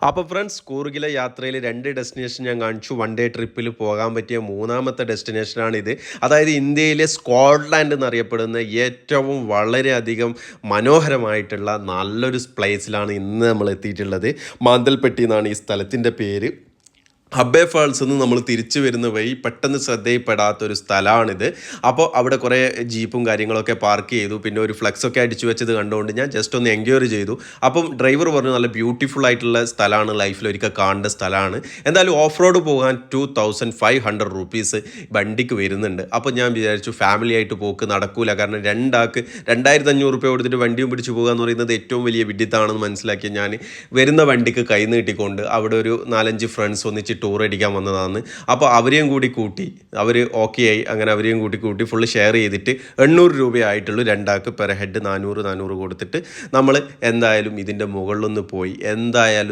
അപ്പോൾ ഫ്രണ്ട്സ് കൂർഗിലെ യാത്രയിൽ 2 ഡെസ്റ്റിനേഷൻ ഞാൻ കാണിച്ചു. വൺ ഡേ ട്രിപ്പിൽ പോകാൻ പറ്റിയ മൂന്നാമത്തെ ഡെസ്റ്റിനേഷനാണിത്. അതായത് ഇന്ത്യയിലെ സ്കോട്ട്ലാൻഡ് എന്നറിയപ്പെടുന്ന ഏറ്റവും വളരെയധികം മനോഹരമായിട്ടുള്ള നല്ലൊരു പ്ലേസിലാണ് ഇന്ന് നമ്മൾ എത്തിയിട്ടുള്ളത്. മാന്തൽപ്പെട്ടി എന്നാണ് ഈ സ്ഥലത്തിൻ്റെ പേര്. ഹബ്ബെ ഫാൾസ് നിന്ന് നമ്മൾ തിരിച്ചു വരുന്ന വഴി പെട്ടെന്ന് ശ്രദ്ധയിൽപ്പെടാത്തൊരു സ്ഥലമാണിത്. അപ്പോൾ അവിടെ കുറേ ജീപ്പും കാര്യങ്ങളൊക്കെ പാർക്ക് ചെയ്തു. പിന്നെ ഒരു ഫ്ലെക്സൊക്കെ അടിച്ചു വെച്ചത് കണ്ടുകൊണ്ട് ഞാൻ ജസ്റ്റ് ഒന്ന് എൻക്വയറി ചെയ്തു. അപ്പം ഡ്രൈവർ പറഞ്ഞു നല്ല ബ്യൂട്ടിഫുൾ ആയിട്ടുള്ള സ്ഥലമാണ്, ലൈഫിൽ ഒരിക്കൽ കാണേണ്ട സ്ഥലമാണ്. എന്തായാലും ഓഫ് റോഡ് പോകാൻ 2500 റുപ്പീസ് വണ്ടിക്ക് വരുന്നുണ്ട്. അപ്പോൾ ഞാൻ വിചാരിച്ചു ഫാമിലി ആയിട്ട് പോക്ക് നടക്കൂല, കാരണം രണ്ടാൾക്ക് 2500 രൂപ കൊടുത്തിട്ട് വണ്ടിയും പിടിച്ച് പോകുക എന്ന് പറയുന്നത് ഏറ്റവും വലിയ വിഡിത്താണെന്ന് മനസ്സിലാക്കി ഞാൻ വരുന്ന വണ്ടിക്ക് കൈ നീട്ടിക്കൊണ്ട് അവിടെ ഒരു 4-5 ഫ്രണ്ട്സ് ഒന്നിച്ച് ടൂർ അടിക്കാൻ വന്നതാണ്. അപ്പോൾ അവരെയും കൂടി കൂട്ടി അവർ ഓക്കെ ആയി. അങ്ങനെ അവരെയും കൂട്ടി ഫുള്ള് ഷെയർ ചെയ്തിട്ട് 800 രൂപയായിട്ടുള്ളൂ രണ്ടാൾക്ക് പെർ ഹെഡ്. 400 കൊടുത്തിട്ട് നമ്മൾ എന്തായാലും ഇതിൻ്റെ മുകളിലൊന്ന് പോയി. എന്തായാലും